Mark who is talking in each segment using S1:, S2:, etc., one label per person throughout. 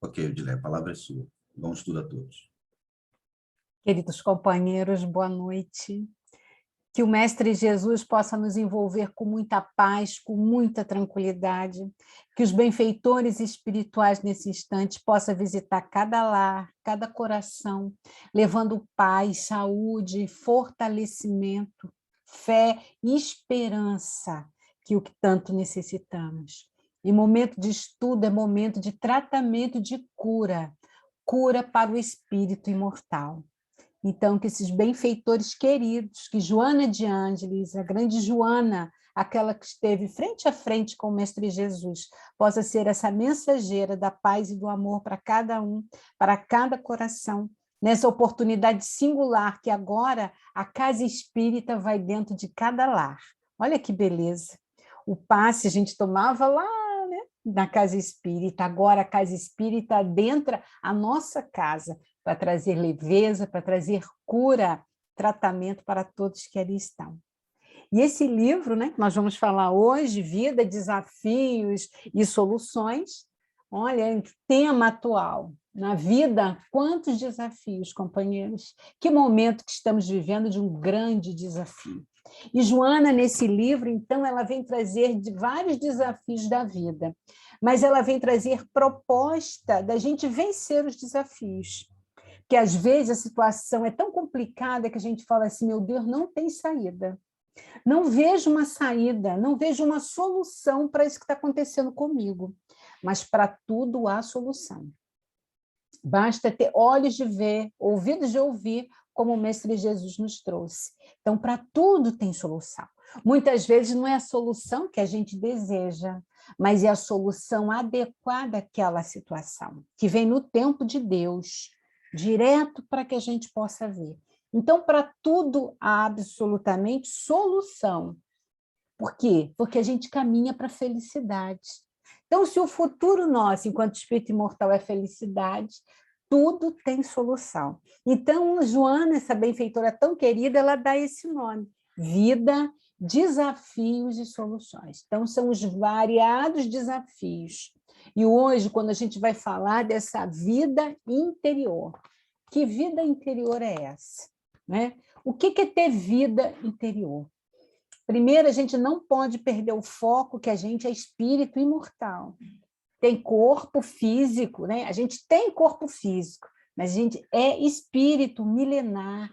S1: Ok, Odilé, a palavra é sua. Bom estudo a todos.
S2: Queridos companheiros, boa noite. Que o Mestre Jesus possa nos envolver com muita paz, com muita tranquilidade. Que os benfeitores espirituais nesse instante possam visitar cada lar, cada coração, levando paz, saúde, fortalecimento, fé e esperança, que é o que tanto necessitamos. E momento de estudo é momento de tratamento de cura, cura para o espírito imortal. Então, que esses benfeitores queridos, que Joana de Ângeles, a grande Joana, aquela que esteve frente a frente com o Mestre Jesus, possa ser essa mensageira da paz e do amor para cada um, para cada coração, nessa oportunidade singular que agora a casa espírita vai dentro de cada lar. Olha que beleza! O passe a gente tomava lá, né, na casa espírita, agora a casa espírita adentra a nossa casa, para trazer leveza, para trazer cura, tratamento para todos que ali estão. E esse livro, né, que nós vamos falar hoje, Vida, Desafios e Soluções, olha, tema atual. Na vida, quantos desafios, companheiros? Que momento que estamos vivendo de um grande desafio. E Joana, nesse livro, então, ela vem trazer vários desafios da vida, mas ela vem trazer proposta da gente vencer os desafios. Que às vezes a situação é tão complicada que a gente fala assim, meu Deus, não tem saída. Não vejo uma saída, não vejo uma solução para isso que está acontecendo comigo. Mas para tudo há solução. Basta ter olhos de ver, ouvidos de ouvir, como o Mestre Jesus nos trouxe. Então, para tudo tem solução. Muitas vezes não é a solução que a gente deseja, mas é a solução adequada àquela situação, que vem no tempo de Deus, direto para que a gente possa ver. Então, para tudo há absolutamente solução. Por quê? Porque a gente caminha para a felicidade. Então, se o futuro nosso, enquanto espírito imortal, é felicidade, tudo tem solução. Então, Joana, essa benfeitora tão querida, ela dá esse nome, Vida, Desafios e Soluções. Então, são os variados desafios. E hoje, quando a gente vai falar dessa vida interior, que vida interior é essa? Né? O que é ter vida interior? Primeiro, a gente não pode perder o foco que a gente é espírito imortal. Tem corpo físico, né? A gente tem corpo físico, mas a gente é espírito milenar,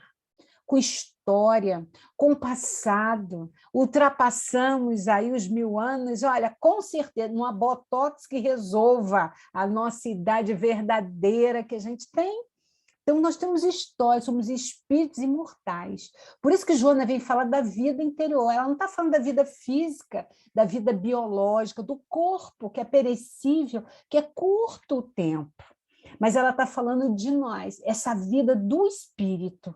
S2: com história, com passado, ultrapassamos aí os 1000 anos, olha, com certeza, numa botox que resolva a nossa idade verdadeira que a gente tem. Então, nós temos história, somos espíritos imortais. Por isso que Joana vem falar da vida interior. Ela não está falando da vida física, da vida biológica, do corpo, que é perecível, que é curto o tempo. Mas ela está falando de nós, essa vida do espírito.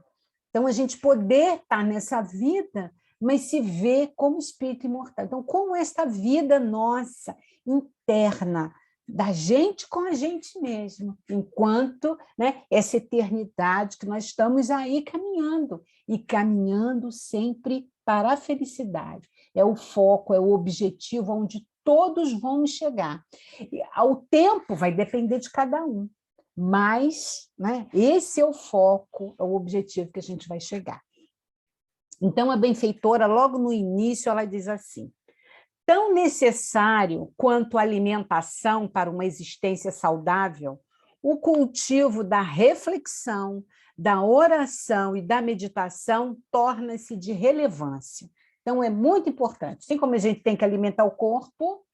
S2: Então, a gente poder estar nessa vida, mas se ver como espírito imortal. Então, como essa vida nossa, interna, da gente com a gente mesmo, enquanto, né, essa eternidade que nós estamos aí caminhando, e caminhando sempre para a felicidade. É o foco, é o objetivo onde todos vamos chegar. E, o tempo vai depender de cada um, mas, né, esse é o foco, é o objetivo que a gente vai chegar. Então, a benfeitora, logo no início, ela diz assim: tão necessário quanto a alimentação para uma existência saudável, o cultivo da reflexão, da oração e da meditação torna-se de relevância. Então, é muito importante. Assim como a gente tem que alimentar o corpo,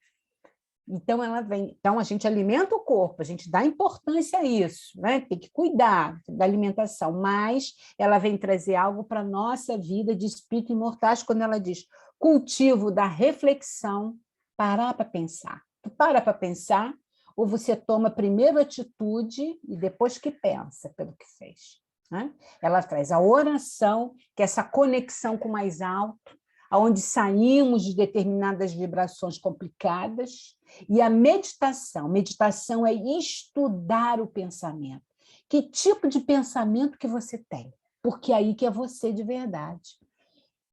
S2: então a gente alimenta o corpo, a gente dá importância a isso, né? Tem que cuidar da alimentação, mas ela vem trazer algo para a nossa vida de espírito imortais, quando ela diz cultivo da reflexão, parar para pensar. Tu para pensar, ou você toma primeiro atitude e depois que pensa pelo que fez, né? Ela traz a oração, que é essa conexão com o mais alto, onde saímos de determinadas vibrações complicadas, e a meditação. Meditação é estudar o pensamento. Que tipo de pensamento que você tem? Porque aí que é você de verdade.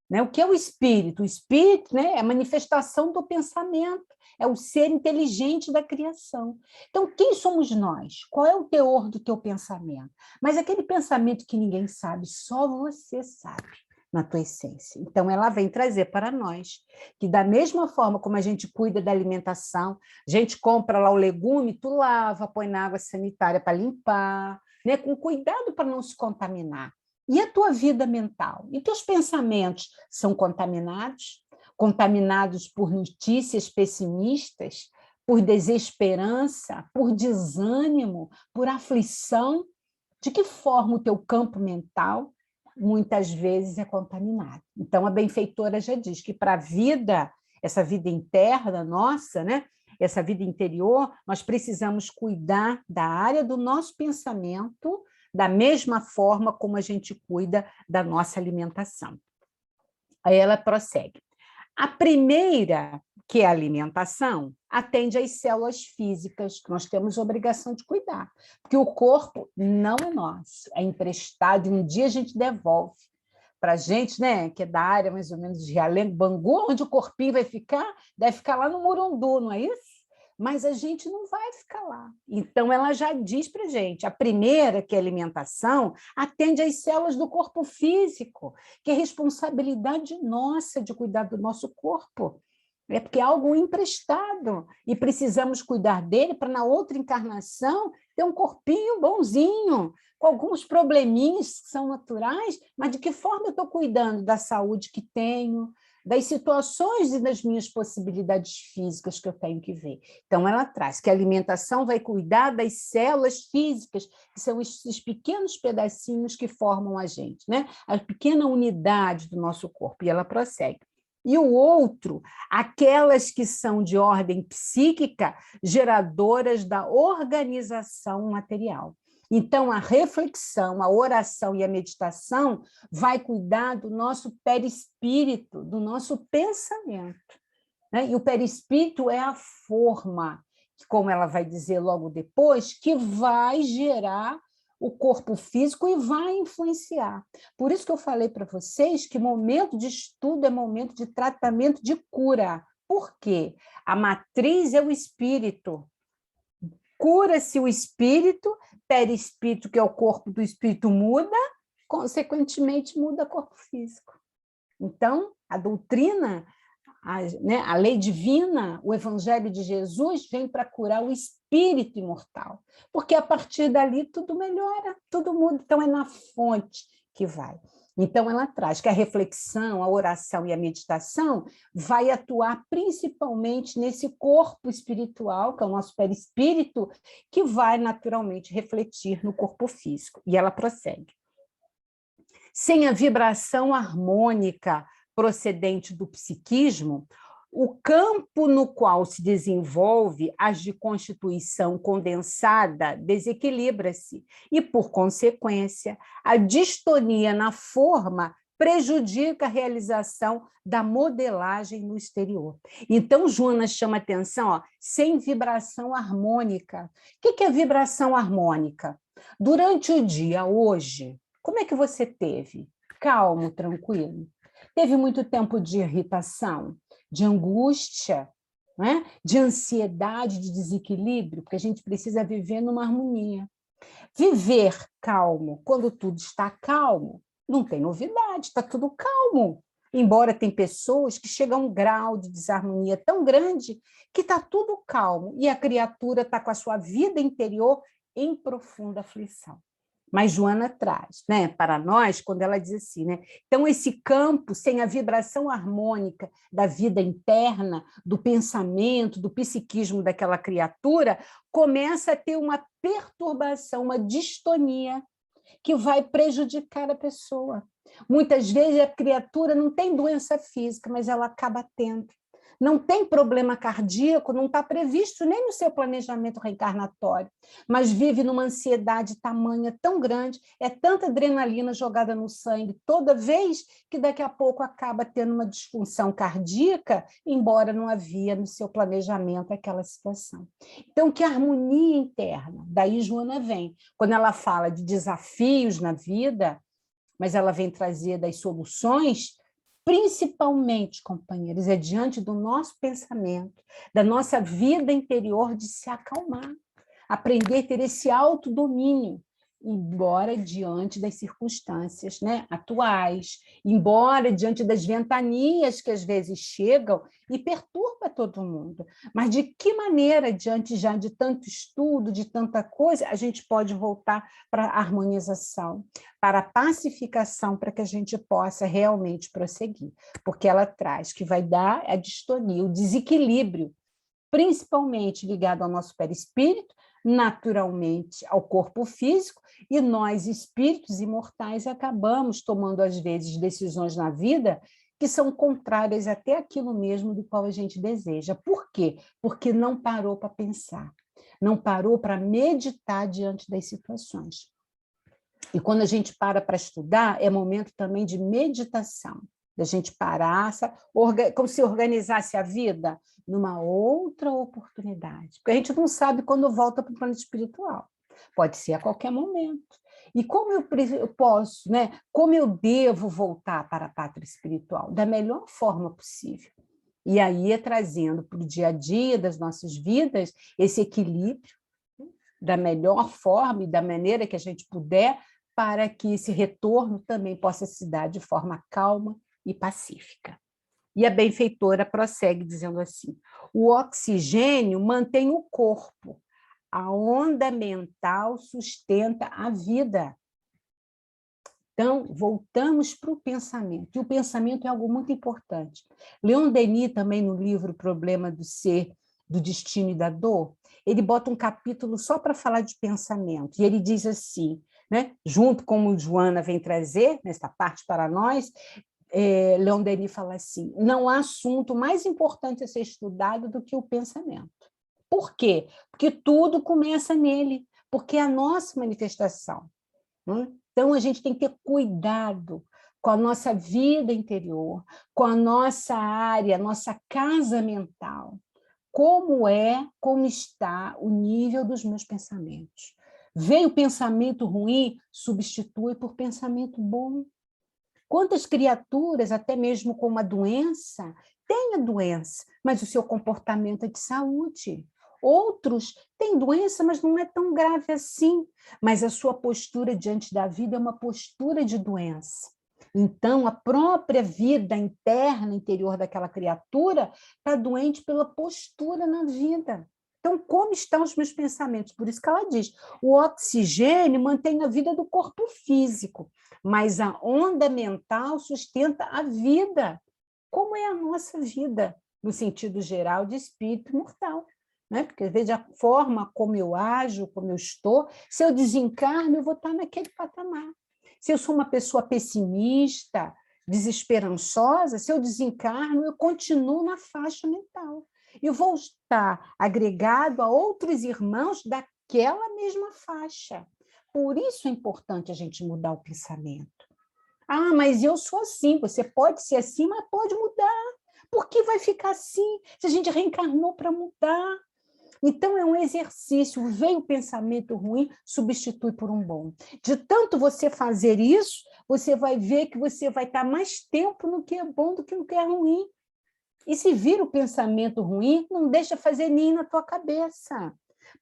S2: Né? O que é o espírito? O espírito, né, é a manifestação do pensamento, é o ser inteligente da criação. Então, quem somos nós? Qual é o teor do teu pensamento? Mas aquele pensamento que ninguém sabe, só você sabe, na tua essência. Então, ela vem trazer para nós que, da mesma forma como a gente cuida da alimentação, a gente compra lá o legume, tu lava, põe na água sanitária para limpar, né, com cuidado para não se contaminar. E a tua vida mental? E teus pensamentos são contaminados? Contaminados por notícias pessimistas, por desesperança, por desânimo, por aflição? De que forma o teu campo mental muitas vezes é contaminado? Então, a benfeitora já diz que para a vida, essa vida interna nossa, né? Essa vida interior, nós precisamos cuidar da área do nosso pensamento da mesma forma como a gente cuida da nossa alimentação. Aí ela prossegue. A primeira, que é a alimentação, atende às células físicas, que nós temos obrigação de cuidar, porque o corpo não é nosso, é emprestado e um dia a gente devolve. Para a gente, né, que é da área mais ou menos de Realengo, Bangu, onde o corpinho vai ficar, deve ficar lá no Murundu, não é isso? Mas a gente não vai ficar lá. Então, ela já diz para a gente, a primeira, que é a alimentação, atende às células do corpo físico, que é responsabilidade nossa de cuidar do nosso corpo. É porque é algo emprestado e precisamos cuidar dele para, na outra encarnação, ter um corpinho bonzinho, com alguns probleminhas que são naturais, mas de que forma eu estou cuidando da saúde que tenho, das situações e das minhas possibilidades físicas que eu tenho que ver. Então, ela traz que a alimentação vai cuidar das células físicas, que são esses pequenos pedacinhos que formam a gente, né? A pequena unidade do nosso corpo. E ela prossegue. E o outro, aquelas que são de ordem psíquica, geradoras da organização material. Então, a reflexão, a oração e a meditação vai cuidar do nosso perispírito, do nosso pensamento. Né? E o perispírito é a forma, como ela vai dizer logo depois, que vai gerar o corpo físico e vai influenciar. Por isso que eu falei para vocês que momento de estudo é momento de tratamento de cura. Por quê? A matriz é o espírito. Cura-se o espírito, perispírito, que é o corpo do espírito, muda, consequentemente muda o corpo físico. Então, a doutrina, a lei divina, o evangelho de Jesus vem para curar o espírito imortal, porque a partir dali tudo melhora, tudo muda, então é na fonte que vai. Então, ela traz que a reflexão, a oração e a meditação vai atuar principalmente nesse corpo espiritual, que é o nosso perispírito, que vai naturalmente refletir no corpo físico. E ela prossegue. Sem a vibração harmônica procedente do psiquismo, o campo no qual se desenvolve as de constituição condensada desequilibra-se e, por consequência, a distonia na forma prejudica a realização da modelagem no exterior. Então, Joana chama atenção, ó, sem vibração harmônica. O que é vibração harmônica? Durante o dia, hoje, como é que você teve? Calmo, tranquilo? Teve muito tempo de irritação, de angústia, né? De ansiedade, de desequilíbrio, porque a gente precisa viver numa harmonia. Viver calmo, quando tudo está calmo, não tem novidade, está tudo calmo. Embora tem pessoas que chegam a um grau de desarmonia tão grande que está tudo calmo e a criatura está com a sua vida interior em profunda aflição. Mas Joana traz, né, para nós, quando ela diz assim, né? Então, esse campo, sem a vibração harmônica da vida interna, do pensamento, do psiquismo daquela criatura, começa a ter uma perturbação, uma distonia, que vai prejudicar a pessoa. Muitas vezes a criatura não tem doença física, mas ela acaba tendo. Não tem problema cardíaco, não está previsto nem no seu planejamento reencarnatório, mas vive numa ansiedade tamanha tão grande, é tanta adrenalina jogada no sangue toda vez que daqui a pouco acaba tendo uma disfunção cardíaca, embora não havia no seu planejamento aquela situação. Então, que harmonia interna, daí Joana vem, quando ela fala de desafios na vida, mas ela vem trazer das soluções, principalmente, companheiros, é diante do nosso pensamento, da nossa vida interior de se acalmar, aprender a ter esse autodomínio, embora diante das circunstâncias, né, atuais, embora diante das ventanias que às vezes chegam e perturba todo mundo. Mas de que maneira, diante já de tanto estudo, de tanta coisa, a gente pode voltar para a harmonização, para a pacificação, para que a gente possa realmente prosseguir? Porque ela traz que vai dar a distonia, o desequilíbrio, principalmente ligado ao nosso perispírito, naturalmente ao corpo físico, e nós, espíritos imortais, acabamos tomando, às vezes, decisões na vida que são contrárias até aquilo mesmo do qual a gente deseja. Por quê? Porque não parou para pensar, não parou para meditar diante das situações. E quando a gente para estudar, é momento também de meditação, da gente parar, como se organizasse a vida numa outra oportunidade. Porque a gente não sabe quando volta para o plano espiritual. Pode ser a qualquer momento. E como eu posso, né? Como eu devo voltar para a pátria espiritual? Da melhor forma possível. E aí é trazendo para o dia a dia das nossas vidas esse equilíbrio, da melhor forma e da maneira que a gente puder, para que esse retorno também possa se dar de forma calma e pacífica. E a benfeitora prossegue dizendo assim: o oxigênio mantém o corpo, a onda mental sustenta a vida. Então, voltamos para o pensamento, e o pensamento é algo muito importante. Leon Denis, também no livro Problema do Ser, do Destino e da Dor, ele bota um capítulo só para falar de pensamento, e ele diz assim, né, junto com o Joana vem trazer, nesta parte para nós, Leon Denis fala assim: não há assunto mais importante a ser estudado do que o pensamento. Por quê? Porque tudo começa nele, porque é a nossa manifestação. Então, a gente tem que ter cuidado com a nossa vida interior, com a nossa área, a nossa casa mental. Como está o nível dos meus pensamentos? Veio pensamento ruim, substitui por pensamento bom. Quantas criaturas, até mesmo com uma doença, têm a doença, mas o seu comportamento é de saúde. Outros têm doença, mas não é tão grave assim, mas a sua postura diante da vida é uma postura de doença. Então, a própria vida interna, interior daquela criatura, está doente pela postura na vida. Então, como estão os meus pensamentos? Por isso que ela diz, o oxigênio mantém a vida do corpo físico, mas a onda mental sustenta a vida. Como é a nossa vida, no sentido geral de espírito mortal? Né? Porque, às vezes, a forma como eu ajo, como eu estou, se eu desencarno, eu vou estar naquele patamar. Se eu sou uma pessoa pessimista, desesperançosa, se eu desencarno, eu continuo na faixa mental. Eu vou estar agregado a outros irmãos daquela mesma faixa. Por isso é importante a gente mudar o pensamento. Ah, mas eu sou assim. Você pode ser assim, mas pode mudar. Por que vai ficar assim se a gente reencarnou para mudar? Então, é um exercício. Veio o pensamento ruim, substitui por um bom. De tanto você fazer isso, você vai ver que você vai estar mais tempo no que é bom do que no que é ruim. E se vir o pensamento ruim, não deixa fazer ninho na tua cabeça.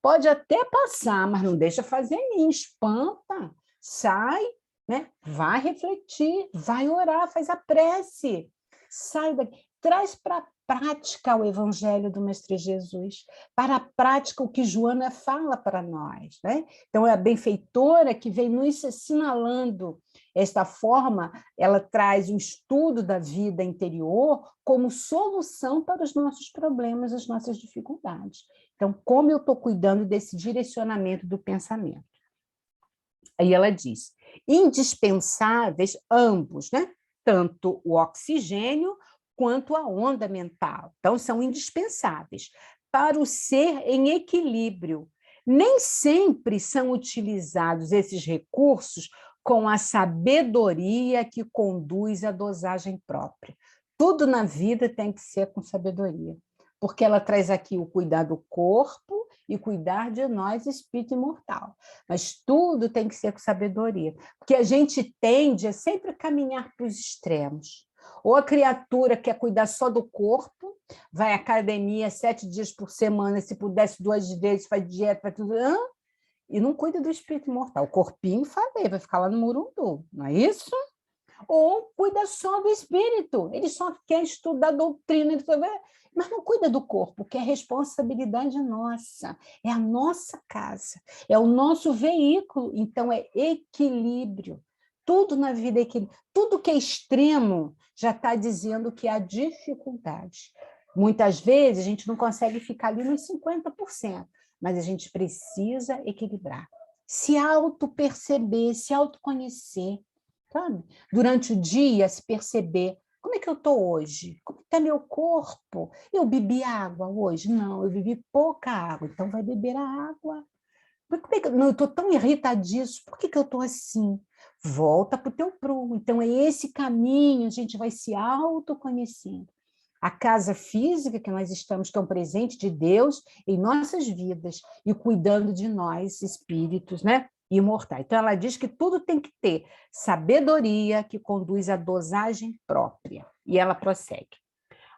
S2: Pode até passar, mas não deixa fazer ninho. Espanta, sai, né? Vai refletir, vai orar, faz a prece. Sai daqui, traz para a prática o Evangelho do Mestre Jesus, para a prática o que Joana fala para nós. Né? Então, é a benfeitora que vem nos assinalando esta forma, ela traz o estudo da vida interior como solução para os nossos problemas, as nossas dificuldades. Então, como eu estou cuidando desse direcionamento do pensamento? Aí ela diz, indispensáveis ambos, né? Tanto o oxigênio quanto a onda mental. Então, são indispensáveis para o ser em equilíbrio. Nem sempre são utilizados esses recursos com a sabedoria que conduz à dosagem própria. Tudo na vida tem que ser com sabedoria, porque ela traz aqui o cuidar do corpo e cuidar de nós, espírito imortal. Mas tudo tem que ser com sabedoria, porque a gente tende a sempre caminhar para os extremos. Ou a criatura quer cuidar só do corpo, vai à academia 7 dias por semana, se pudesse 2 vezes, faz dieta, faz tudo, e não cuida do espírito imortal. O corpinho, falei, vai ficar lá no Murundu, não é isso? Ou cuida só do espírito, ele só quer estudar doutrina, mas não cuida do corpo, que é responsabilidade nossa, é a nossa casa, é o nosso veículo, então é equilíbrio. Tudo na vida é equilíbrio. Tudo que é extremo já está dizendo que há dificuldade. Muitas vezes a gente não consegue ficar ali nos 50%, mas a gente precisa equilibrar. Se auto-perceber, se autoconhecer, sabe? Durante o dia, se perceber, como é que eu estou hoje? Como está meu corpo? Eu bebi água hoje? Não, eu bebi pouca água, então vai beber a água. Mas como é que não, eu estou tão irritadíssimo, por que eu estou assim? Volta para o teu prumo. Então, é esse caminho, a gente vai se autoconhecendo. A casa física que nós estamos tão presente de Deus em nossas vidas e cuidando de nós, espíritos, né? Imortais. Então, ela diz que tudo tem que ter sabedoria que conduz à dosagem própria. E ela prossegue.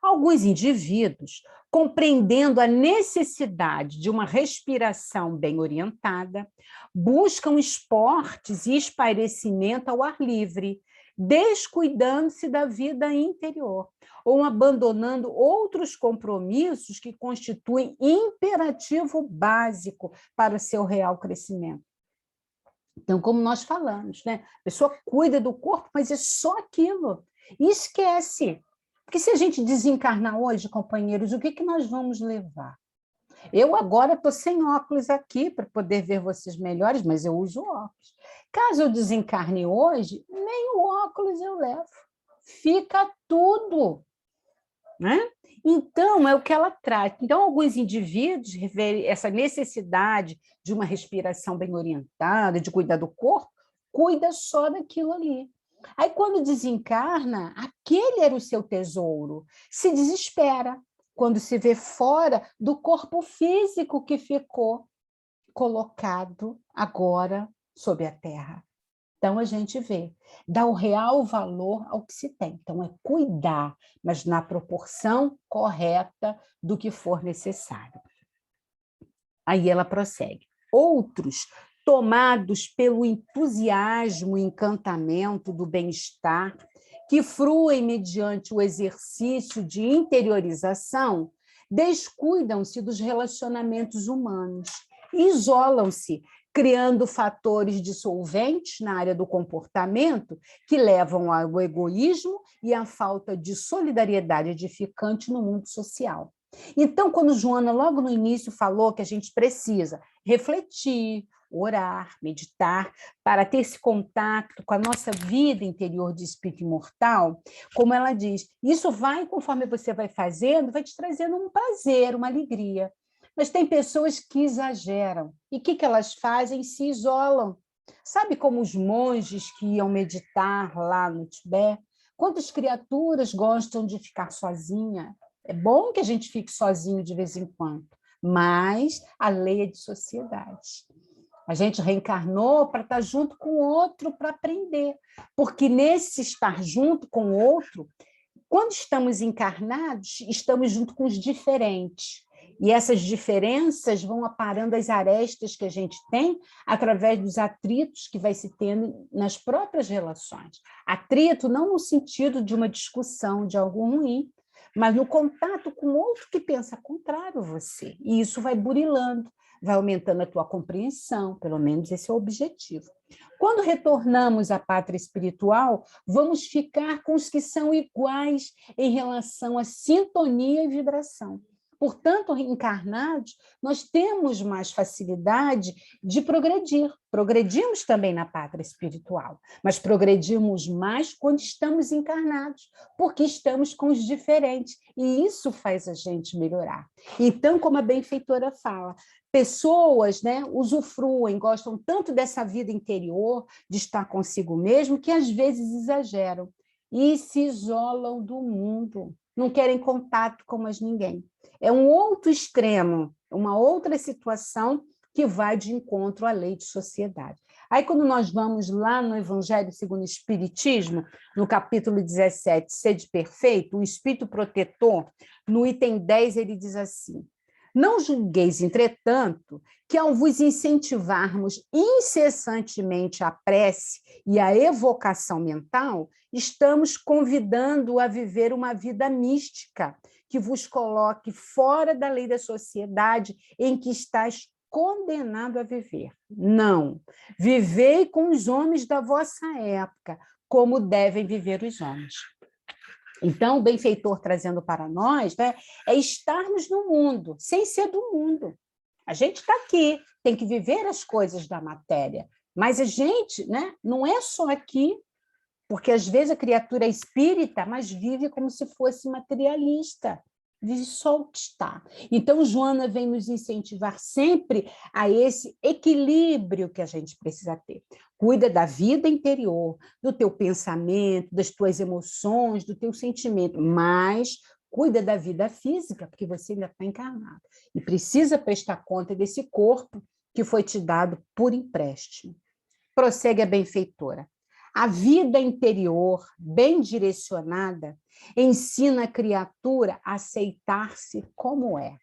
S2: Alguns indivíduos, compreendendo a necessidade de uma respiração bem orientada, buscam esportes e espairecimento ao ar livre, descuidando-se da vida interior, ou abandonando outros compromissos que constituem imperativo básico para o seu real crescimento. Então, como nós falamos, né? A pessoa cuida do corpo, mas é só aquilo. E esquece. Porque se a gente desencarnar hoje, companheiros, o que nós vamos levar? Eu agora estou sem óculos aqui para poder ver vocês melhores, mas eu uso óculos. Caso eu desencarne hoje, nem o óculos eu levo. Fica tudo, né? Então, é o que ela traz. Então, alguns indivíduos referem essa necessidade de uma respiração bem orientada, de cuidar do corpo, cuida só daquilo ali. Aí, quando desencarna, aquele era o seu tesouro, se desespera quando se vê fora do corpo físico que ficou colocado agora sob a terra. Então, a gente vê, dá o real valor ao que se tem. Então, é cuidar, mas na proporção correta do que for necessário. Aí ela prossegue. Outros, tomados pelo entusiasmo e encantamento do bem-estar, que fruem mediante o exercício de interiorização, descuidam-se dos relacionamentos humanos, isolam-se, criando fatores dissolventes na área do comportamento que levam ao egoísmo e à falta de solidariedade edificante no mundo social. Então, quando Joana, logo no início, falou que a gente precisa refletir, orar, meditar, para ter esse contato com a nossa vida interior de espírito imortal, como ela diz, isso vai, conforme você vai fazendo, vai te trazendo um prazer, uma alegria. Mas tem pessoas que exageram. E o que elas fazem? Se isolam. Sabe como os monges que iam meditar lá no Tibete? Quantas criaturas gostam de ficar sozinha? É bom que a gente fique sozinho de vez em quando, mas a lei é de sociedade. A gente reencarnou para estar junto com o outro, para aprender. Porque nesse estar junto com o outro, quando estamos encarnados, estamos junto com os diferentes. E essas diferenças vão aparando as arestas que a gente tem através dos atritos que vai se tendo nas próprias relações. Atrito não no sentido de uma discussão, de algo ruim, mas no contato com outro que pensa contrário a você. E isso vai burilando, vai aumentando a tua compreensão, pelo menos esse é o objetivo. Quando retornamos à pátria espiritual, vamos ficar com os que são iguais em relação à sintonia e vibração. Portanto, reencarnados, nós temos mais facilidade de progredir. Progredimos também na pátria espiritual, mas progredimos mais quando estamos encarnados, porque estamos com os diferentes, e isso faz a gente melhorar. Então, como a benfeitora fala, pessoas, né, usufruem, gostam tanto dessa vida interior, de estar consigo mesmo, que às vezes exageram e se isolam do mundo, não querem contato com mais ninguém. É um outro extremo, uma outra situação que vai de encontro à lei de sociedade. Aí, quando nós vamos lá no Evangelho segundo o Espiritismo, no capítulo 17, Sede Perfeito, o Espírito Protetor, no item 10, ele diz assim: não julgueis, entretanto, que ao vos incentivarmos incessantemente a prece e a evocação mental, estamos convidando a viver uma vida mística, que vos coloque fora da lei da sociedade em que estáis condenado a viver. Não. Vivei com os homens da vossa época, como devem viver os homens. Então, o benfeitor trazendo para nós, né, é estarmos no mundo, sem ser do mundo. A gente está aqui, tem que viver as coisas da matéria, mas a gente, né, não é só aqui, porque às vezes a criatura é espírita, mas vive como se fosse materialista, vive só o que está. Então, Joana vem nos incentivar sempre a esse equilíbrio que a gente precisa ter. Cuida da vida interior, do teu pensamento, das tuas emoções, do teu sentimento, mas cuida da vida física, porque você ainda está encarnado. E precisa prestar conta desse corpo que foi te dado por empréstimo. Prossegue a benfeitora. A vida interior, bem direcionada, ensina a criatura a aceitar-se como é.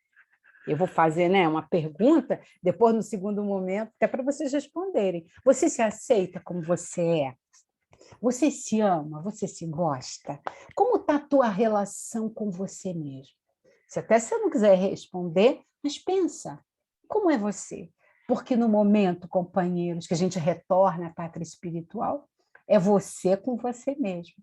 S2: Eu vou fazer, né, uma pergunta, depois, no segundo momento, até para vocês responderem. Você se aceita como você é? Você se ama? Você se gosta? Como está a tua relação com você mesmo? Se até você não quiser responder, mas pensa, como é você? Porque no momento, companheiros, que a gente retorna à pátria espiritual, é você com você mesmo.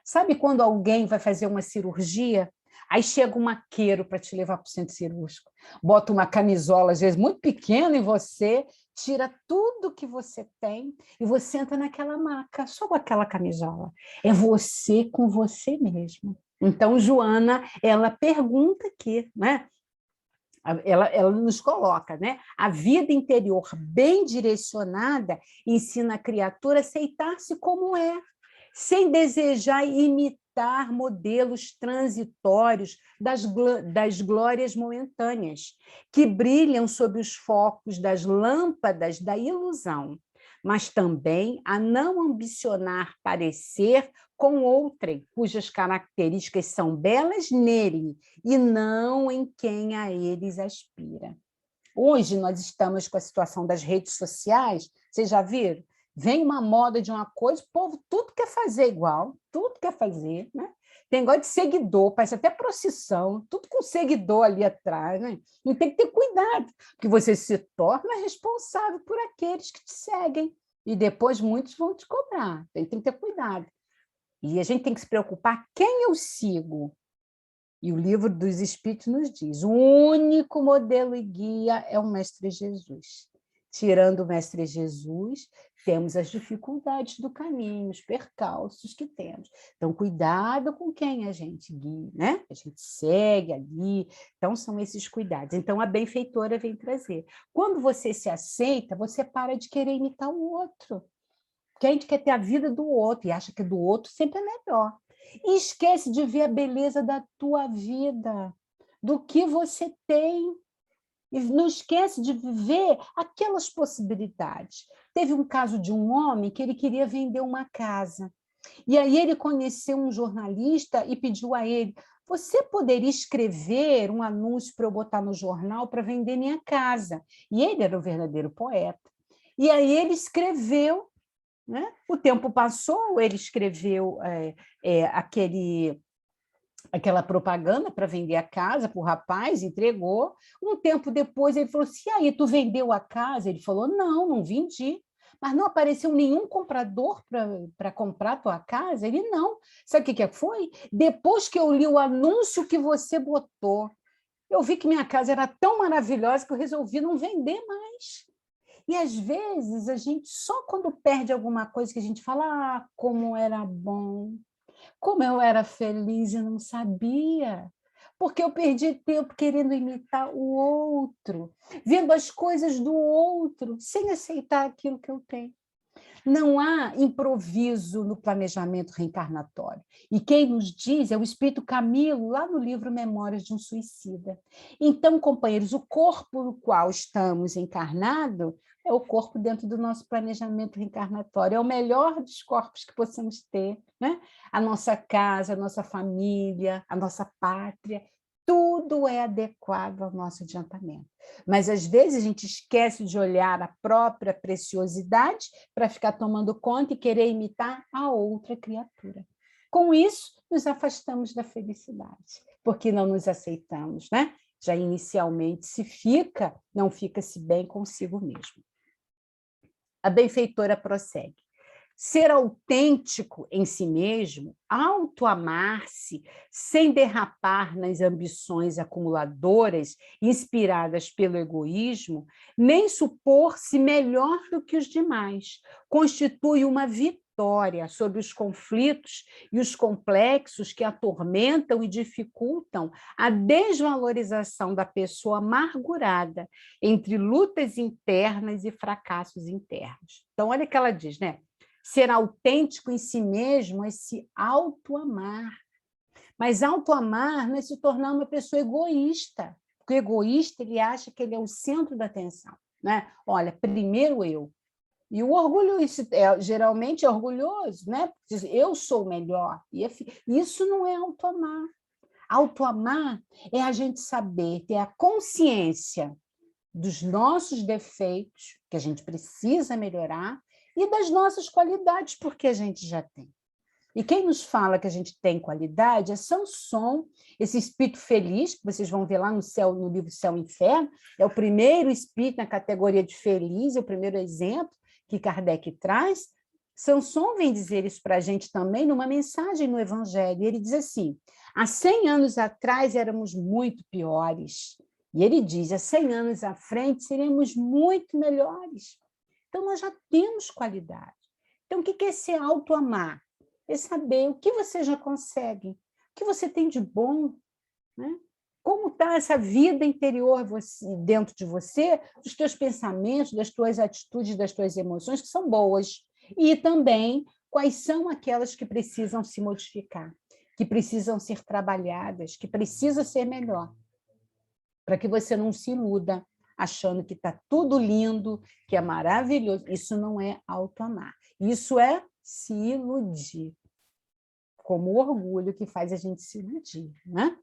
S2: Sabe quando alguém vai fazer uma cirurgia, aí chega um maqueiro para te levar para o centro cirúrgico, bota uma camisola, às vezes, muito pequena em você, tira tudo que você tem e você entra naquela maca, só com aquela camisola. É você com você mesmo. Então, Joana, ela pergunta aqui, né? Ela nos coloca, né? A vida interior bem direcionada ensina a criatura a aceitar-se como é, sem desejar imitar modelos transitórios das glórias momentâneas, que brilham sob os focos das lâmpadas da ilusão, mas também a não ambicionar parecer com outrem, cujas características são belas nele e não em quem a eles aspira. Hoje nós estamos com a situação das redes sociais, vocês já viram? Vem uma moda de uma coisa, o povo tudo quer fazer igual, tudo quer fazer, né? Tem negócio de seguidor, parece até procissão, tudo com seguidor ali atrás, né? E tem que ter cuidado, porque você se torna responsável por aqueles que te seguem, e depois muitos vão te cobrar, tem que ter cuidado. E a gente tem que se preocupar quem eu sigo. E o livro dos Espíritos nos diz, o único modelo e guia é o Mestre Jesus. Tirando o Mestre Jesus, temos as dificuldades do caminho, os percalços que temos. Então, cuidado com quem a gente guia, né? A gente segue ali. Então, são esses cuidados. Então, a benfeitora vem trazer. Quando você se aceita, você para de querer imitar o outro. Porque a gente quer ter a vida do outro e acha que do outro sempre é melhor. E esquece de ver a beleza da tua vida, do que você tem. E não esquece de viver aquelas possibilidades. Teve um caso de um homem que ele queria vender uma casa. E aí ele conheceu um jornalista e pediu a ele, você poderia escrever um anúncio para eu botar no jornal para vender minha casa? E ele era o verdadeiro poeta. E aí ele escreveu, né? O tempo passou, ele escreveu aquela propaganda para vender a casa para o rapaz, entregou. Um tempo depois ele falou assim, e aí, tu vendeu a casa? Ele falou, não, não vendi. Mas não apareceu nenhum comprador para comprar a tua casa? Ele, não. Sabe o que foi? Depois que eu li o anúncio que você botou, eu vi que minha casa era tão maravilhosa que eu resolvi não vender mais. E, às vezes, a gente, só quando perde alguma coisa que a gente fala, ah, como era bom, como eu era feliz e não sabia, porque eu perdi tempo querendo imitar o outro, vendo as coisas do outro, sem aceitar aquilo que eu tenho. Não há improviso no planejamento reencarnatório. E quem nos diz é o espírito Camilo, lá no livro Memórias de um Suicida. Então, companheiros, o corpo no qual estamos encarnados é o corpo dentro do nosso planejamento reencarnatório. É o melhor dos corpos que possamos ter, né? A nossa casa, a nossa família, a nossa pátria, tudo é adequado ao nosso adiantamento. Mas, às vezes, a gente esquece de olhar a própria preciosidade para ficar tomando conta e querer imitar a outra criatura. Com isso, nos afastamos da felicidade, porque não nos aceitamos, né? Já inicialmente se fica, não fica-se bem consigo mesmo. A benfeitora prossegue. Ser autêntico em si mesmo, autoamar-se, sem derrapar nas ambições acumuladoras inspiradas pelo egoísmo, nem supor-se melhor do que os demais, constitui uma vitória sobre os conflitos e os complexos que atormentam e dificultam a desvalorização da pessoa amargurada entre lutas internas e fracassos internos. Então, olha o que ela diz, né? Ser autêntico em si mesmo é se auto-amar. Mas auto-amar não é se tornar uma pessoa egoísta. Porque o egoísta, ele acha que ele é o centro da atenção, né? Olha, primeiro eu. E o orgulho, geralmente é orgulhoso, né? Diz, eu sou o melhor. E isso não é auto-amar. Auto-amar é a gente saber, ter a consciência dos nossos defeitos, que a gente precisa melhorar, e das nossas qualidades, porque a gente já tem. E quem nos fala que a gente tem qualidade é Samson, esse espírito feliz, que vocês vão ver lá no céu, no livro Céu e Inferno, é o primeiro espírito na categoria de feliz, é o primeiro exemplo que Kardec traz. Samson vem dizer isso para a gente também numa mensagem no Evangelho. Ele diz assim, há 100 anos atrás éramos muito piores. E ele diz, há 100 anos à frente seremos muito melhores. Então, nós já temos qualidade. Então, o que é ser auto-amar? É saber o que você já consegue, o que você tem de bom, né? Como está essa vida interior dentro de você, dos teus pensamentos, das tuas atitudes, das tuas emoções, que são boas. E também quais são aquelas que precisam se modificar, que precisam ser trabalhadas, que precisam ser melhor, para que você não se iluda achando que está tudo lindo, que é maravilhoso. Isso não é auto-amar. Isso é se iludir, como o orgulho que faz a gente se iludir, né?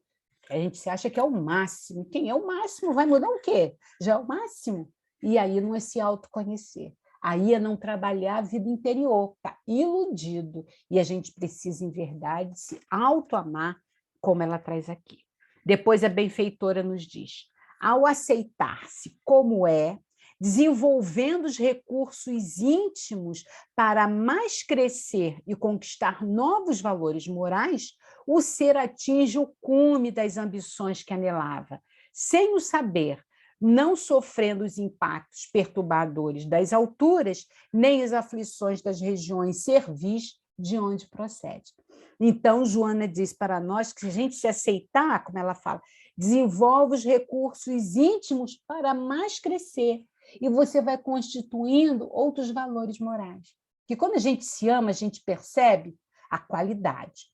S2: A gente se acha que é o máximo. Quem é o máximo vai mudar o quê? Já é o máximo. E aí não é se autoconhecer. Aí é não trabalhar a vida interior, está iludido. E a gente precisa, em verdade, se auto-amar, como ela traz aqui. Depois a benfeitora nos diz, ao aceitar-se como é, desenvolvendo os recursos íntimos para mais crescer e conquistar novos valores morais, o ser atinge o cume das ambições que anelava, sem o saber, não sofrendo os impactos perturbadores das alturas, nem as aflições das regiões servis de onde procede. Então, Joana diz para nós que se a gente se aceitar, como ela fala, desenvolve os recursos íntimos para mais crescer, e você vai constituindo outros valores morais. Que quando a gente se ama, a gente percebe a qualidade,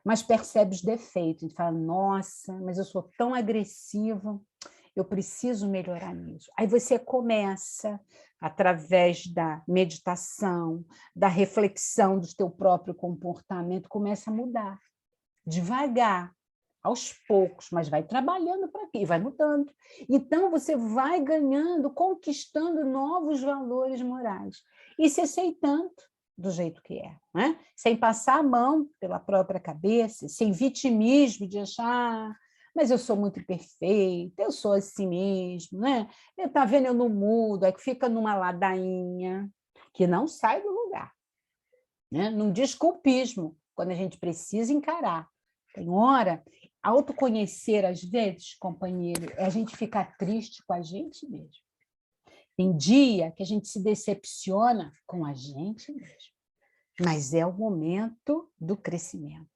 S2: mas percebe os defeitos. A gente fala, nossa, mas eu sou tão agressiva, eu preciso melhorar nisso. Aí você começa, através da meditação, da reflexão do teu próprio comportamento, começa a mudar, devagar, aos poucos, mas vai trabalhando para aqui, vai mudando. Então, você vai ganhando, conquistando novos valores morais e se aceitando do jeito que é, né? Sem passar a mão pela própria cabeça, sem vitimismo de achar, mas eu sou muito imperfeita, eu sou assim mesmo, né? Tá vendo, eu não mudo, aí fica numa ladainha que não sai do lugar, né? Num desculpismo, quando a gente precisa encarar. Tem hora, autoconhecer, às vezes, companheiro, é a gente ficar triste com a gente mesmo. Tem dia que a gente se decepciona com a gente mesmo. Mas é o momento do crescimento.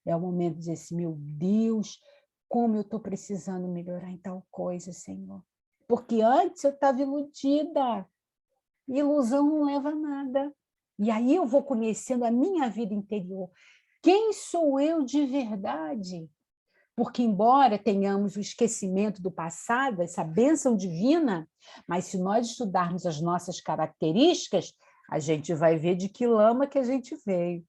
S2: É o momento de dizer assim, meu Deus, como eu estou precisando melhorar em tal coisa, Senhor. Porque antes eu estava iludida. Ilusão não leva a nada. E aí eu vou conhecendo a minha vida interior. Quem sou eu de verdade? Porque, embora tenhamos o esquecimento do passado, essa bênção divina, mas se nós estudarmos as nossas características, a gente vai ver de que lama que a gente veio,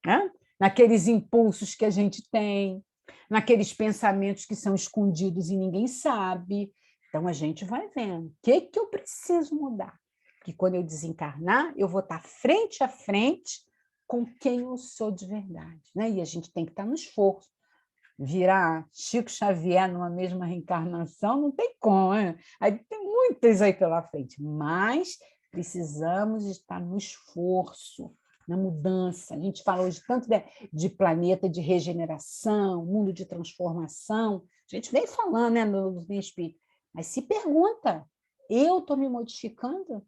S2: né? Naqueles impulsos que a gente tem, naqueles pensamentos que são escondidos e ninguém sabe. Então, a gente vai vendo o que eu preciso mudar. Que quando eu desencarnar, eu vou estar frente a frente com quem eu sou de verdade, né? E a gente tem que estar no esforço. Virar Chico Xavier numa mesma reencarnação não tem como, né? Aí tem muitas aí pela frente, mas precisamos estar no esforço, na mudança. A gente fala hoje tanto de planeta de regeneração, mundo de transformação. A gente vem falando, né, no Espírito, mas se pergunta: eu estou me modificando?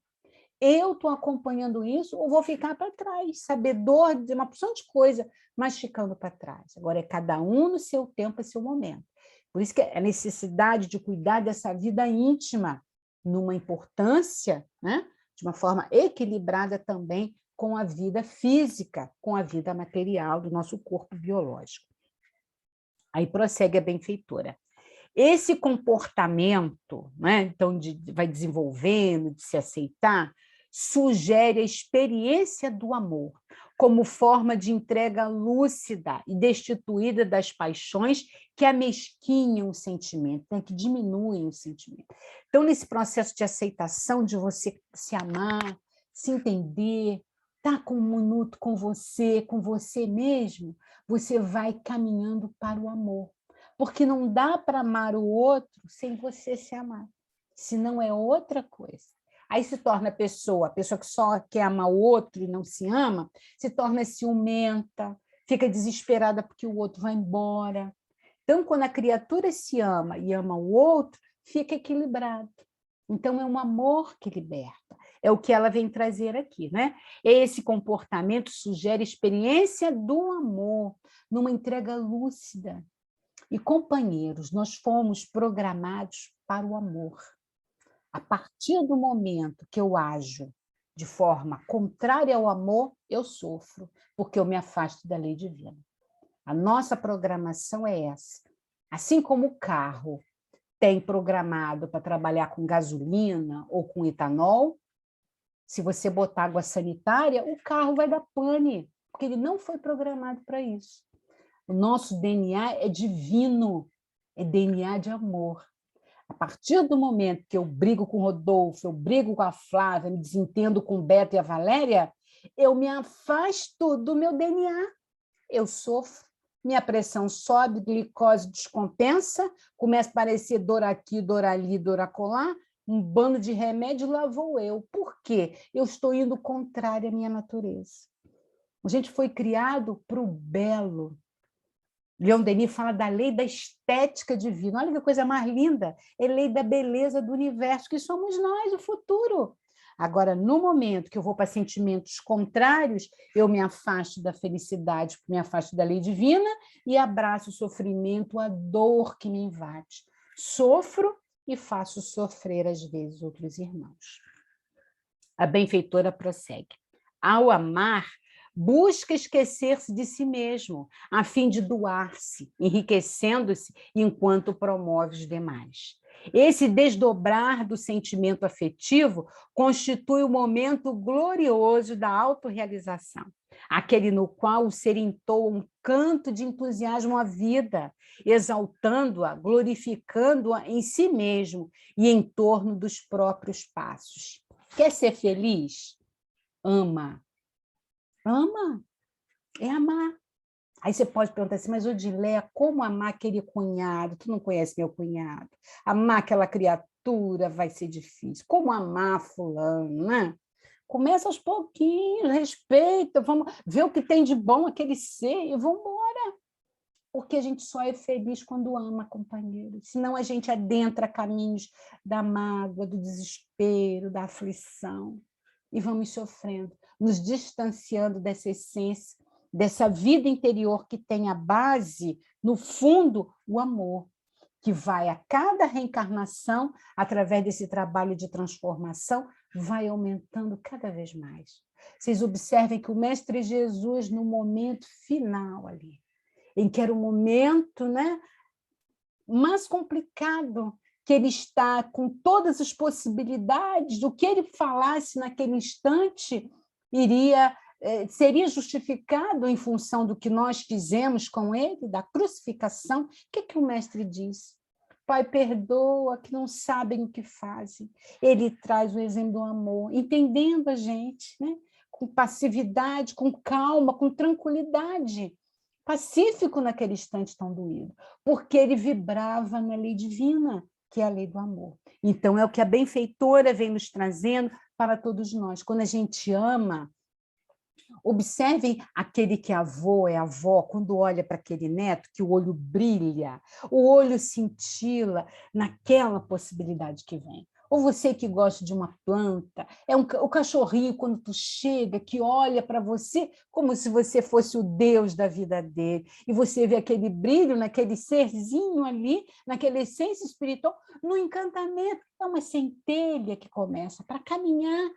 S2: Eu estou acompanhando isso ou vou ficar para trás, sabedor de uma porção de coisa, mas ficando para trás? Agora, é cada um no seu tempo e seu momento. Por isso que a necessidade de cuidar dessa vida íntima, numa importância, né, de uma forma equilibrada também com a vida física, com a vida material do nosso corpo biológico. Aí prossegue a benfeitora. Esse comportamento, né, então, vai desenvolvendo, de se aceitar, sugere a experiência do amor como forma de entrega lúcida e destituída das paixões que amesquinham o sentimento, né, que diminuem o sentimento. Então, nesse processo de aceitação, de você se amar, se entender, estar minuto com você mesmo, você vai caminhando para o amor. Porque não dá para amar o outro sem você se amar. Senão é outra coisa. Aí se torna a pessoa que só quer amar o outro e não se ama, se torna ciumenta, fica desesperada porque o outro vai embora. Então, quando a criatura se ama e ama o outro, fica equilibrado. Então, é um amor que liberta. É o que ela vem trazer aqui, né? Esse comportamento sugere experiência do amor, numa entrega lúcida. E, companheiros, nós fomos programados para o amor. A partir do momento que eu ajo de forma contrária ao amor, eu sofro, porque eu me afasto da lei divina. A nossa programação é essa. Assim como o carro tem programado para trabalhar com gasolina ou com etanol, se você botar água sanitária, o carro vai dar pane, porque ele não foi programado para isso. O nosso DNA é divino, é DNA de amor. A partir do momento que eu brigo com o Rodolfo, eu brigo com a Flávia, me desentendo com o Beto e a Valéria, eu me afasto do meu DNA. Eu sofro, minha pressão sobe, glicose descompensa, começa a aparecer dor aqui, dor ali, dor acolá, um bando de remédio, lá vou eu. Por quê? Eu estou indo contrário à minha natureza. A gente foi criado para o belo. Leon Denis fala da lei da estética divina. Olha que coisa mais linda. É lei da beleza do universo, que somos nós, o futuro. Agora, no momento que eu vou para sentimentos contrários, eu me afasto da felicidade, me afasto da lei divina e abraço o sofrimento, a dor que me invade. Sofro e faço sofrer, às vezes, outros irmãos. A benfeitora prossegue. Ao amar, busca esquecer-se de si mesmo, a fim de doar-se, enriquecendo-se enquanto promove os demais. Esse desdobrar do sentimento afetivo constitui o momento glorioso da autorrealização, aquele no qual o ser entoa um canto de entusiasmo à vida, exaltando-a, glorificando-a em si mesmo e em torno dos próprios passos. Quer ser feliz? Ama. Ama. É amar. Aí você pode perguntar assim, mas Odileia, como amar aquele cunhado? Tu não conhece meu cunhado. Amar aquela criatura vai ser difícil. Como amar fulano, né? Começa aos pouquinhos, respeita, vamos ver o que tem de bom aquele ser e vamos embora. Porque a gente só é feliz quando ama, companheiro. Senão a gente adentra caminhos da mágoa, do desespero, da aflição. E vamos sofrendo, nos distanciando dessa essência, dessa vida interior que tem a base, no fundo, o amor. que vai a cada reencarnação, através desse trabalho de transformação, vai aumentando cada vez mais. Vocês observem que o Mestre Jesus, no momento final ali, em que era o momento, né, mais complicado, que ele está com todas as possibilidades, do que ele falasse naquele instante seria justificado em função do que nós fizemos com ele, da crucificação. O que o mestre diz? Pai, perdoa, que não sabem o que fazem. Ele traz o exemplo do amor, entendendo a gente, né? Com passividade, com calma, com tranquilidade, pacífico naquele instante tão doído, porque ele vibrava na lei divina, que é a lei do amor. Então, é o que a benfeitora vem nos trazendo para todos nós. Quando a gente ama, observem aquele que é avô, é avó, quando olha para aquele neto, que o olho brilha, o olho cintila naquela possibilidade que vem. Ou você que gosta de uma planta, o cachorrinho, quando tu chega, que olha para você como se você fosse o Deus da vida dele, e você vê aquele brilho naquele serzinho ali, naquela essência espiritual, no encantamento. É uma centelha que começa para caminhar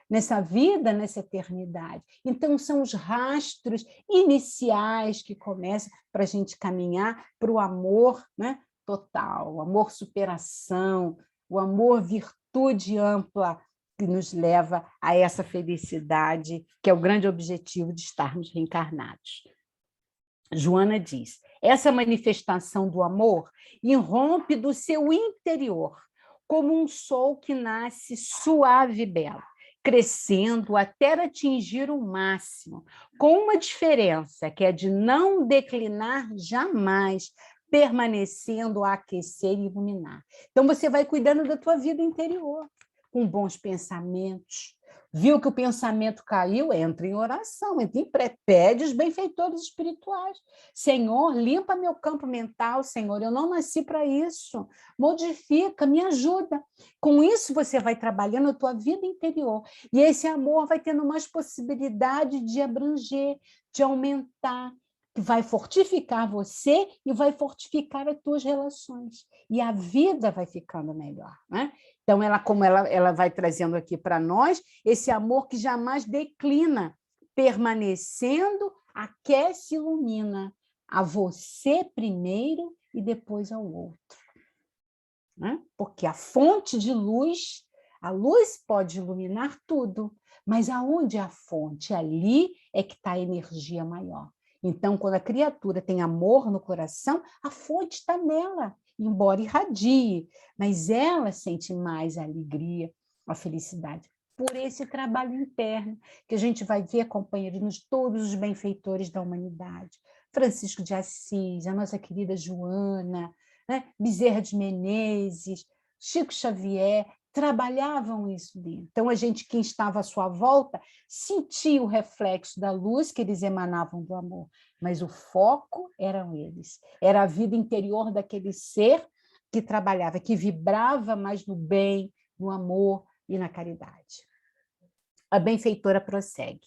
S2: nessa vida, nessa eternidade. Então, são os rastros iniciais que começam para a gente caminhar para o amor, né, total, o amor superação, o amor virtude ampla, que nos leva a essa felicidade, que é o grande objetivo de estarmos reencarnados. Joana diz, essa manifestação do amor irrompe do seu interior, como um sol que nasce suave e belo, crescendo até atingir o máximo, com uma diferença, que é de não declinar jamais, permanecendo a aquecer e iluminar. Então, você vai cuidando da tua vida interior, com bons pensamentos. Viu que o pensamento caiu? Entra em oração, entra em pede os benfeitores espirituais. Senhor, limpa meu campo mental, Senhor, eu não nasci para isso. Modifica, me ajuda. Com isso, você vai trabalhando a tua vida interior. E esse amor vai tendo mais possibilidade de abranger, de aumentar, que vai fortificar você e vai fortificar as tuas relações. E a vida vai ficando melhor, né? Então, ela vai trazendo aqui para nós esse amor que jamais declina, permanecendo, aquece e ilumina a você primeiro e depois ao outro. Né? Porque a fonte de luz, a luz pode iluminar tudo, mas aonde é a fonte? Ali é que está a energia maior. Então, quando a criatura tem amor no coração, a fonte está nela, embora irradie, mas ela sente mais a alegria, a felicidade. Por esse trabalho interno, que a gente vai ver, companheiros, todos os benfeitores da humanidade. Francisco de Assis, a nossa querida Joana, né? Bezerra de Menezes, Chico Xavier, trabalhavam isso dentro. Então, a gente, quem estava à sua volta, sentia o reflexo da luz que eles emanavam do amor, mas o foco eram eles. Era a vida interior daquele ser que trabalhava, que vibrava mais no bem, no amor e na caridade. A benfeitora prossegue.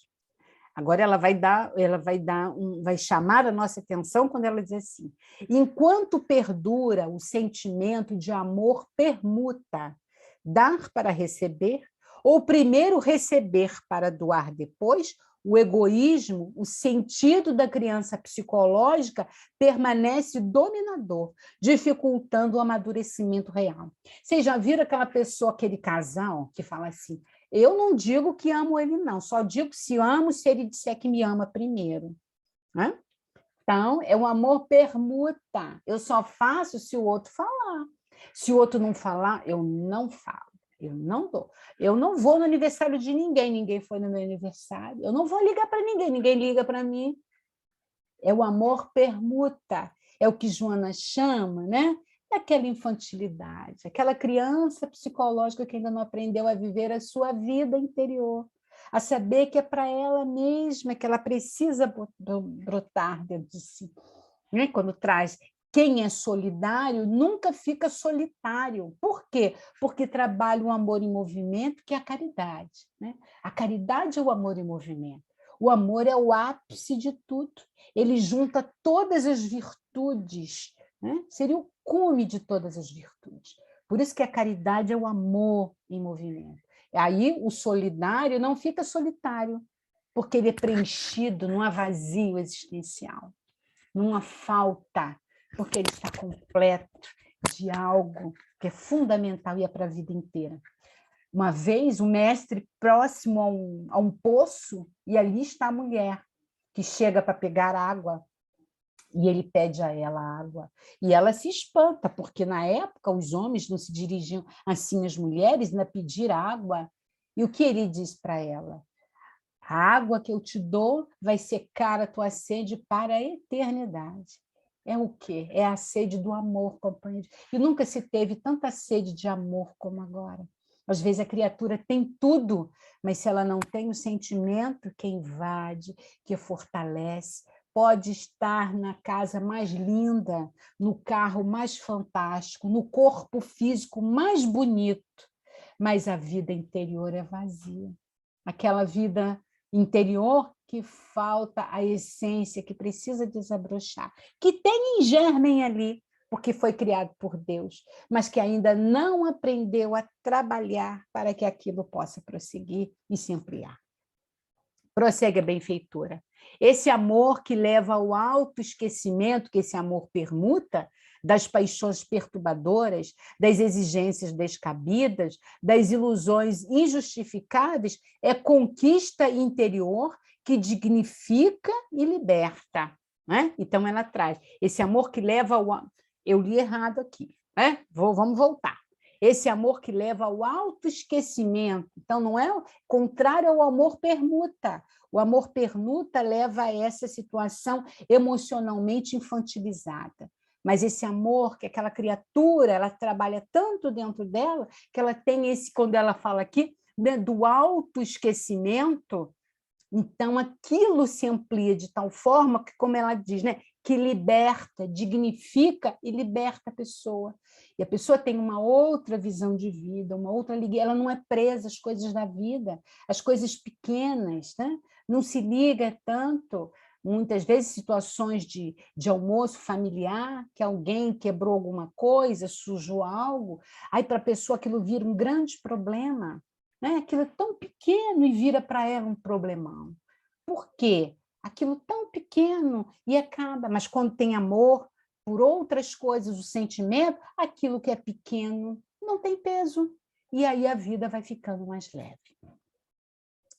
S2: Agora vai chamar a nossa atenção quando ela diz assim: enquanto perdura o sentimento de amor permuta, dar para receber, ou primeiro receber para doar depois, o egoísmo, o sentido da criança psicológica permanece dominador, dificultando o amadurecimento real. Vocês já viram aquela pessoa, aquele casal, que fala assim: eu não digo que amo ele, não, só digo se amo se ele disser que me ama primeiro. Né? Então, é um amor permuta. Eu só faço se o outro falar. Se o outro não falar, eu não falo. Eu não dou. Eu não vou no aniversário de ninguém, ninguém foi no meu aniversário. Eu não vou ligar para ninguém, ninguém liga para mim. É o amor permuta. É o que Joana chama, né? Daquela infantilidade, aquela criança psicológica que ainda não aprendeu a viver a sua vida interior, a saber que é para ela mesma que ela precisa brotar dentro de si. Né? Quando traz quem é solidário, nunca fica solitário. Por quê? Porque trabalha o amor em movimento, que é a caridade. Né? A caridade é o amor em movimento. O amor é o ápice de tudo. Ele junta todas as virtudes né? Seria o cume de todas as virtudes. Por isso que a caridade é o amor em movimento. Aí o solidário não fica solitário, porque ele é preenchido num vazio existencial, numa falta, porque ele está completo de algo que é fundamental e é para a vida inteira. Uma vez, o mestre próximo a um poço, e ali está a mulher, que chega para pegar água, e ele pede a ela água. E ela se espanta, porque na época os homens não se dirigiam assim às mulheres, né, pedir água. E o que ele diz para ela? A água que eu te dou vai secar a tua sede para a eternidade. É o quê? É a sede do amor, companheiro. E nunca se teve tanta sede de amor como agora. Às vezes a criatura tem tudo, mas se ela não tem o sentimento que invade, que fortalece, pode estar na casa mais linda, no carro mais fantástico, no corpo físico mais bonito, mas a vida interior é vazia. Aquela vida interior que falta a essência, que precisa desabrochar, que tem em germen ali, porque foi criado por Deus, mas que ainda não aprendeu a trabalhar para que aquilo possa prosseguir e se ampliar. Prossegue a benfeitora. Esse amor que leva ao autoesquecimento, que esse amor permuta, das paixões perturbadoras, das exigências descabidas, das ilusões injustificáveis, é conquista interior que dignifica e liberta. Né? Então, ela traz esse amor que leva ao... Eu li errado aqui, né? Vamos voltar. Esse amor que leva ao autoesquecimento. Então, não é contrário ao amor permuta. O amor permuta leva a essa situação emocionalmente infantilizada. Mas esse amor, que aquela criatura, ela trabalha tanto dentro dela, que ela tem esse, quando ela fala aqui, né, do autoesquecimento, então aquilo se amplia de tal forma que, como ela diz, né, que liberta, dignifica e liberta a pessoa. E a pessoa tem uma outra visão de vida, uma outra ligação, ela não é presa às coisas da vida, às coisas pequenas, né? Não se liga tanto, muitas vezes situações de almoço familiar, que alguém quebrou alguma coisa, sujou algo, aí para a pessoa aquilo vira um grande problema, né? Aquilo é tão pequeno e vira para ela um problemão. Por quê? Aquilo tão pequeno e acaba, mas quando tem amor por outras coisas, o sentimento, aquilo que é pequeno não tem peso. E aí a vida vai ficando mais leve.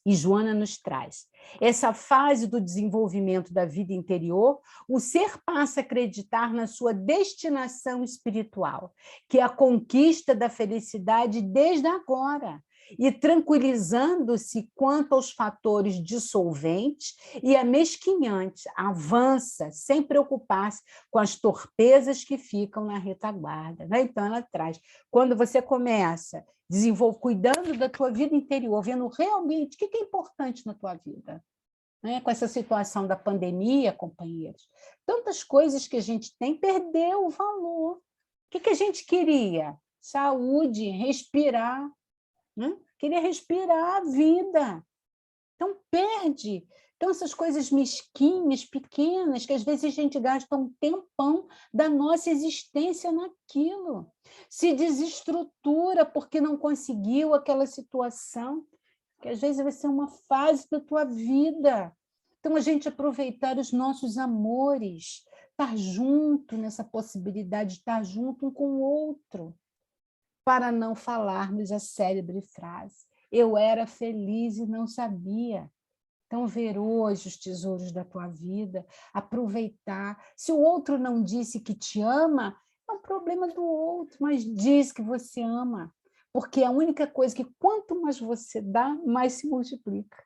S2: E Joana nos traz essa fase do desenvolvimento da vida interior, o ser passa a acreditar na sua destinação espiritual, que é a conquista da felicidade desde agora, e tranquilizando-se quanto aos fatores dissolventes e amesquinhantes, avança sem preocupar-se com as torpezas que ficam na retaguarda. Né? Então, ela traz, quando você começa cuidando da tua vida interior, vendo realmente o que é importante na tua vida. Né? Com essa situação da pandemia, companheiros, tantas coisas que a gente tem perdeu o valor. O que a gente queria? Saúde, respirar. Né? Queria respirar a vida. Então, perde. Então, essas coisas mesquinhas, pequenas, que às vezes a gente gasta um tempão da nossa existência naquilo. Se desestrutura porque não conseguiu aquela situação, que às vezes vai ser uma fase da tua vida. Então, a gente aproveitar os nossos amores, estar junto nessa possibilidade de estar junto um com o outro, para não falarmos a célebre frase: eu era feliz e não sabia. Então, ver hoje os tesouros da tua vida, aproveitar. Se o outro não disse que te ama, é um problema do outro, mas diz que você ama, porque é a única coisa que quanto mais você dá, mais se multiplica.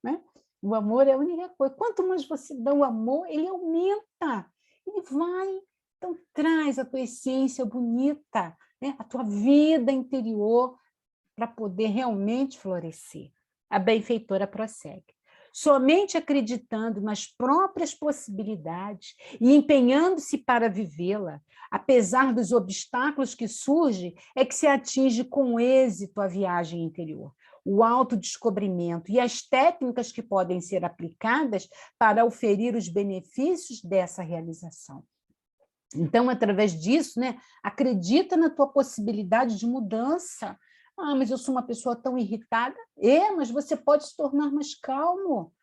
S2: Né? O amor é a única coisa. Quanto mais você dá o amor, ele aumenta, ele vai. Então, traz a tua essência bonita, né? A tua vida interior, para poder realmente florescer. A benfeitora prossegue. Somente acreditando nas próprias possibilidades e empenhando-se para vivê-la, apesar dos obstáculos que surgem, é que se atinge com êxito a viagem interior, o autodescobrimento e as técnicas que podem ser aplicadas para oferir os benefícios dessa realização. Então, através disso, né, acredita na tua possibilidade de mudança. Ah, mas eu sou uma pessoa tão irritada. Mas você pode se tornar mais calmo.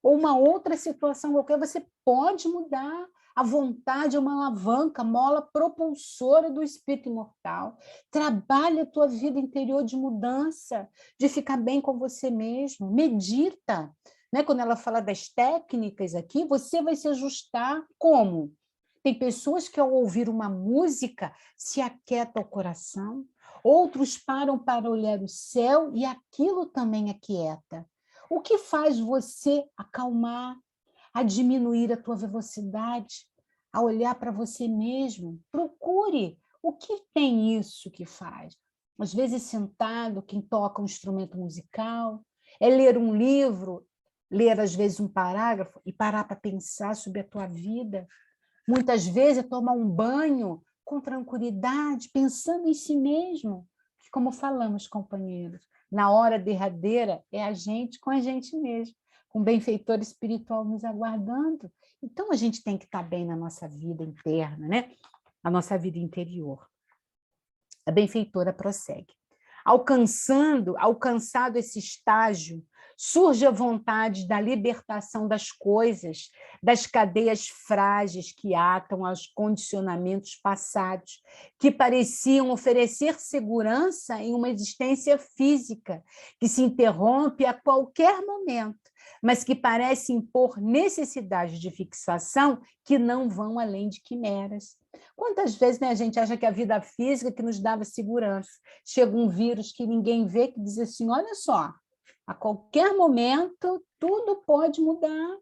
S2: Ou uma outra situação qualquer, você pode mudar. A vontade é uma alavanca, mola propulsora do espírito imortal. Trabalha a tua vida interior de mudança, de ficar bem com você mesmo. Medita. Né? Quando ela fala das técnicas aqui, você vai se ajustar como? Tem pessoas que, ao ouvir uma música, se aquieta o coração. Outros param para olhar o céu e aquilo também aquieta. O que faz você acalmar, a diminuir a tua velocidade, a olhar para você mesmo? Procure o que tem isso que faz. Às vezes, sentado, quem toca um instrumento musical, é ler um livro, ler às vezes um parágrafo e parar para pensar sobre a tua vida. Muitas vezes é tomar um banho com tranquilidade, pensando em si mesmo. Como falamos, companheiros, na hora derradeira é a gente com a gente mesmo, com o benfeitor espiritual nos aguardando. Então, a gente tem que estar bem na nossa vida interna, né? A nossa vida interior. A benfeitora prossegue. Alcançado esse estágio, surge a vontade da libertação das coisas, das cadeias frágeis que atam aos condicionamentos passados, que pareciam oferecer segurança em uma existência física, que se interrompe a qualquer momento, mas que parece impor necessidades de fixação que não vão além de quimeras. Quantas vezes, né, a gente acha que a vida física que nos dava segurança, chega um vírus que ninguém vê, que diz assim, olha só, a qualquer momento tudo pode mudar.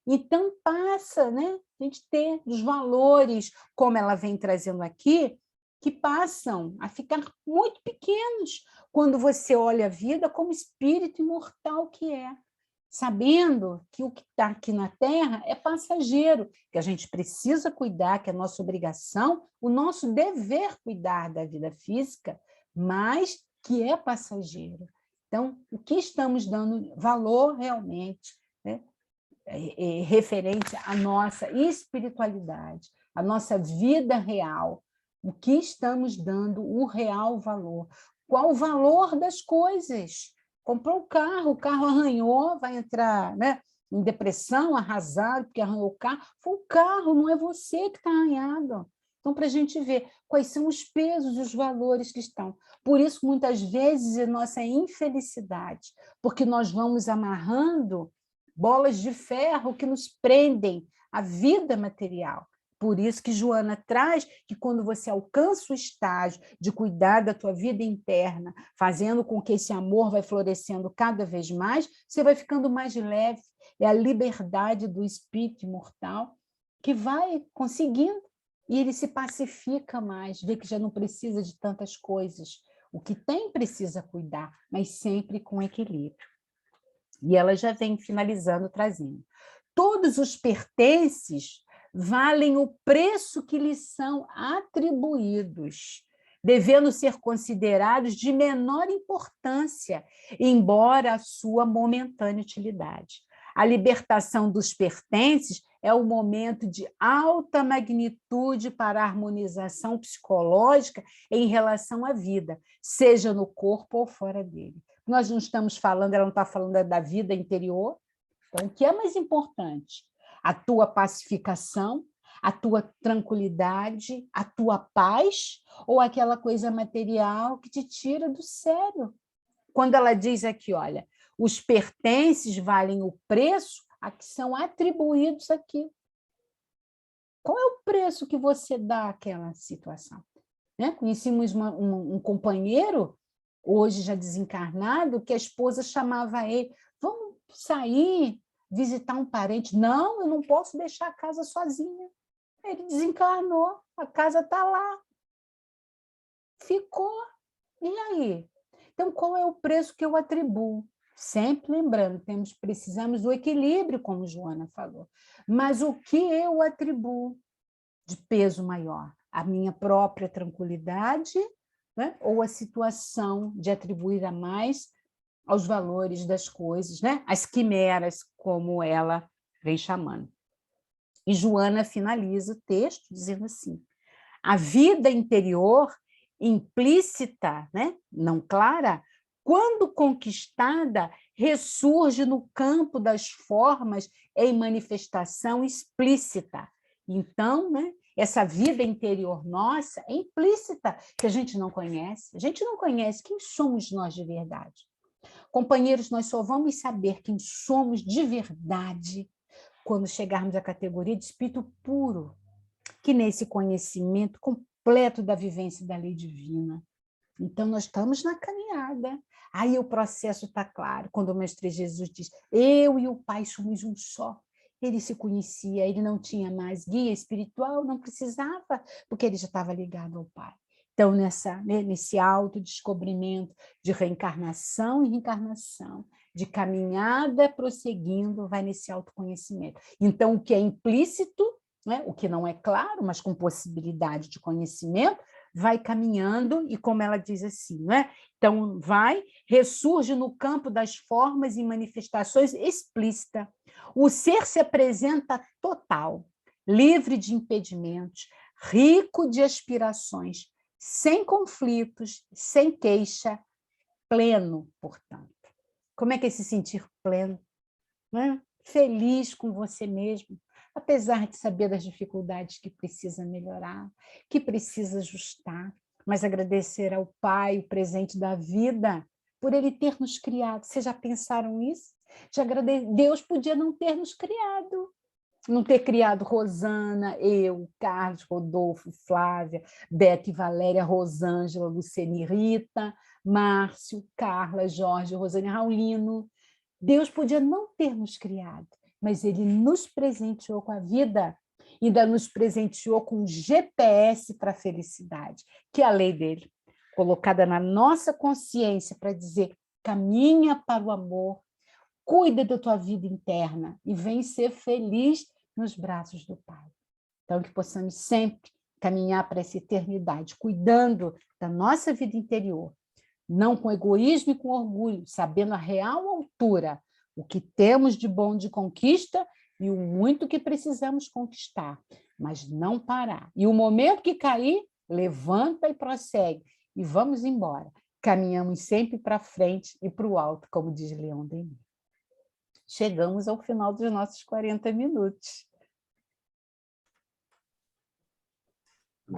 S2: Então passa, né, a gente ter os valores, como ela vem trazendo aqui, que passam a ficar muito pequenos quando você olha a vida como espírito imortal que é, sabendo que o que está aqui na Terra é passageiro, que a gente precisa cuidar, que é a nossa obrigação, o nosso dever cuidar da vida física, mas que é passageiro. Então, o que estamos dando valor realmente, né, referente à nossa espiritualidade, à nossa vida real, o que estamos dando o real valor? Qual o valor das coisas? Comprou o carro arranhou, vai entrar, né, em depressão, arrasado, porque arranhou o carro. Foi o carro, não é você que está arranhado. Então, para a gente ver quais são os pesos e os valores que estão. Por isso, muitas vezes, é nossa infelicidade, porque nós vamos amarrando bolas de ferro que nos prendem à vida material. Por isso que Joana traz que quando você alcança o estágio de cuidar da tua vida interna, fazendo com que esse amor vai florescendo cada vez mais, você vai ficando mais leve. É a liberdade do espírito imortal que vai conseguindo e ele se pacifica mais, vê que já não precisa de tantas coisas. O que tem precisa cuidar, mas sempre com equilíbrio. E ela já vem finalizando, trazendo. Todos os pertences valem o preço que lhes são atribuídos, devendo ser considerados de menor importância, embora a sua momentânea utilidade. A libertação dos pertences é um momento de alta magnitude para a harmonização psicológica em relação à vida, seja no corpo ou fora dele. Nós não estamos falando, ela não está falando da vida interior. Então, o que é mais importante? A tua pacificação, a tua tranquilidade, a tua paz, ou aquela coisa material que te tira do sério? Quando ela diz aqui, olha, os pertences valem o preço a que são atribuídos aqui. Qual é o preço que você dá àquela situação? Né? Conhecemos um companheiro, hoje já desencarnado, que a esposa chamava ele, vamos sair, visitar um parente. Não, eu não posso deixar a casa sozinha. Ele desencarnou, a casa está lá. Ficou. E aí? Então, qual é o preço que eu atribuo? Sempre lembrando, precisamos do equilíbrio, como Joana falou. Mas o que eu atribuo de peso maior? A minha própria tranquilidade, né? Ou a situação de atribuir a mais aos valores das coisas, né? As quimeras, como ela vem chamando. E Joana finaliza o texto dizendo assim: a vida interior implícita, né, não clara, quando conquistada, ressurge no campo das formas em manifestação explícita. Então, né, essa vida interior nossa é implícita, que a gente não conhece. A gente não conhece quem somos nós de verdade. Companheiros, nós só vamos saber quem somos de verdade quando chegarmos à categoria de espírito puro, que nesse conhecimento completo da vivência da lei divina. Então, nós estamos na caminhada. Aí o processo está claro, quando o Mestre Jesus diz, eu e o Pai somos um só. Ele se conhecia, ele não tinha mais guia espiritual, não precisava, porque ele já estava ligado ao Pai. Então, nesse autodescobrimento de reencarnação e reencarnação, de caminhada prosseguindo, vai nesse autoconhecimento. Então, o que é implícito, né, o que não é claro, mas com possibilidade de conhecimento, vai caminhando, e como ela diz assim, né? Então, ressurge no campo das formas e manifestações explícita. O ser se apresenta total, livre de impedimentos, rico de aspirações, sem conflitos, sem queixa, pleno, portanto. Como é que é se sentir pleno? Né? Feliz com você mesmo, apesar de saber das dificuldades que precisa melhorar, que precisa ajustar, mas agradecer ao Pai, o presente da vida, por Ele ter nos criado. Vocês já pensaram isso? Deus podia não ter nos criado, não ter criado Rosana, eu, Carlos, Rodolfo, Flávia, Beta e Valéria, Rosângela, Lucene, Rita, Márcio, Carla, Jorge, Rosane, Raulino. Deus podia não ter nos criado, mas Ele nos presenteou com a vida, ainda nos presenteou com um GPS para a felicidade, que é a lei dele, colocada na nossa consciência para dizer, caminha para o amor, cuida da tua vida interna e vem ser feliz nos braços do Pai. Então, que possamos sempre caminhar para essa eternidade, cuidando da nossa vida interior, não com egoísmo e com orgulho, sabendo a real altura, o que temos de bom de conquista e o muito que precisamos conquistar, mas não parar. E o momento que cair, levanta e prossegue, e vamos embora. Caminhamos sempre para frente e para o alto, como diz Leon Denis. Chegamos ao final dos nossos 40 minutos.